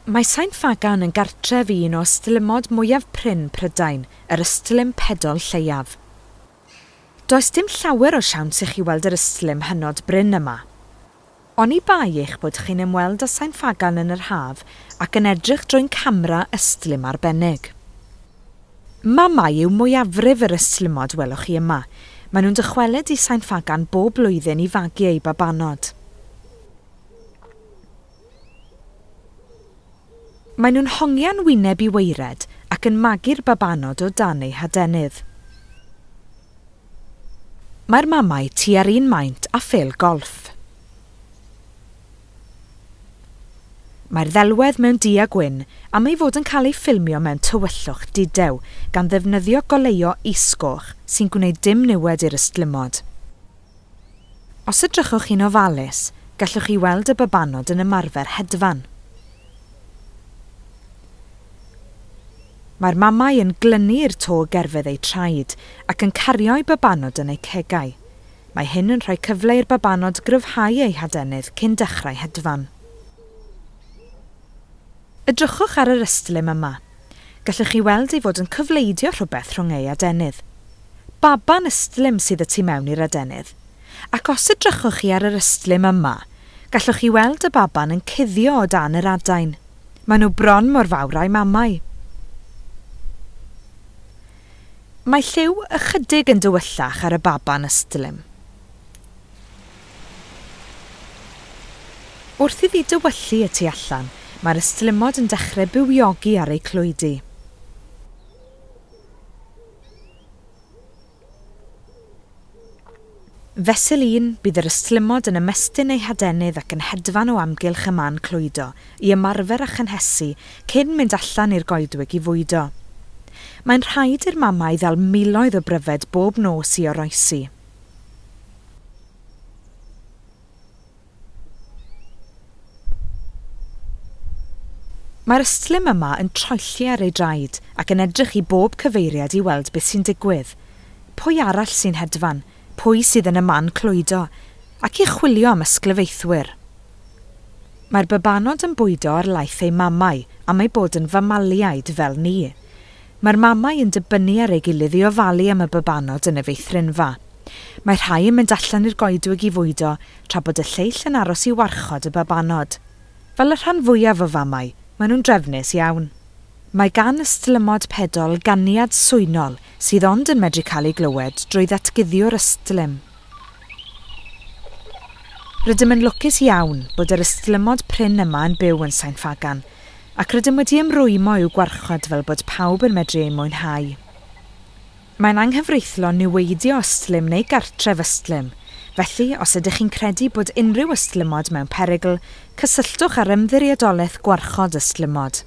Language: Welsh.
Mae Sain Ffagan yn gartref un o Ystlumod mwyaf prin Prydain, yr Ystlum Pedol Lleiaf. Does dim llawer o siawns i chi weld yr Ystlum hynod bryn yma. Oni bai eich bod chi'n ymweld â Sain Ffagan yn yr haf ac yn edrych drwy'n camera Ystlum arbennig. Mamau yw mwyafrif yr Ystlumod welwch chi yma. Maen nhw'n dychwelyd i Sain Ffagan bob blwyddyn i fagu ei babanod. Maen nhw'n hongian wyneb i weired ac yn magu'r babanod o dan eu hadenydd. Mae'r mamau tua'r un maint a ffil golff. Mae'r ddelwedd mewn du a gwyn am ei fod yn cael ei ffilmio mewn tywyllwch didew gan ddefnyddio goleuo isgoch sy'n gwneud dim niwed i'r Ystlumod. Os edrychwch chi'n ofalus, gallwch chi weld y babanod yn ymarfer hedfan. Mae'r mamau yn glynu'r to gerfydd eu traed ac yn cario ei babanod yn eu cegau. Mae hyn yn rhoi cyfle i'r babanod gryfhau ei hadenydd cyn dechrau hedfan. Edrychwch ar yr Ystlum yma. Gallwch chi weld ei fod yn cyfleidio rhywbeth rhwng ei adenydd. Baban Ystlum sydd y tu mewn i'r adenydd. Ac os edrychwch chi ar yr Ystlum yma, gallwch chi weld y baban yn cuddio o dan yr adain. Maen nhw bron mor fawr â'i mamau. Mae lliw ychydig yn dywyllach ar y baban Ystlum. Wrth iddi dywyllu y tu allan, mae'r Ystlumod yn dechrau bywiogi ar ei clwydi. Fesul un, bydd yr Ystlumod yn ymestyn ei hadenydd ac yn hedfan o amgylch y man clwydo i ymarfer a chynhesu cyn mynd allan i'r goedwig i fwydo. Mae'n rhaid i'r mamau ddal miloedd o bryfed bob nos i oroesi. Mae'r Ystlum yma yn troelli ar ei draed ac yn edrych i bob cyfeiriad i weld beth sy'n digwydd. Pwy arall sy'n hedfan, pwy sydd yn y man clwydo, ac i chwilio am ysglyfaethwyr. Mae'r babanod yn bwydo ar laeth ei mamau am ei bod yn famaliaid fel ni. Mae'r mamau yn dibynnu ar ei gilydd i ofalu am y babanod yn y meithrinfa. Mae rhai yn mynd allan i'r goedwig i fwydo tra bod y lleill yn aros i warchod y babanod. Fel y rhan fwyaf o famau, maen nhw'n drefnus iawn. Mae gan Ystlumod Pedol ganiad swynol sydd ond yn medru cael ei glywed drwy ddatguddio'r Ystlum. Rydym yn lwcus iawn bod yr Ystlumod prin yma yn byw yn Sain Ffagan, ac rydym wedi ymrwymo i'w gwarchod fel bod pawb yn medru ei mwynhau. Mae'n anghyfreithlon niweidio Ystlum neu gartref Ystlum, felly os ydych chi'n credu bod unrhyw Ystlumod mewn perygl, cysylltwch ar ymddiriedolaeth gwarchod Ystlumod.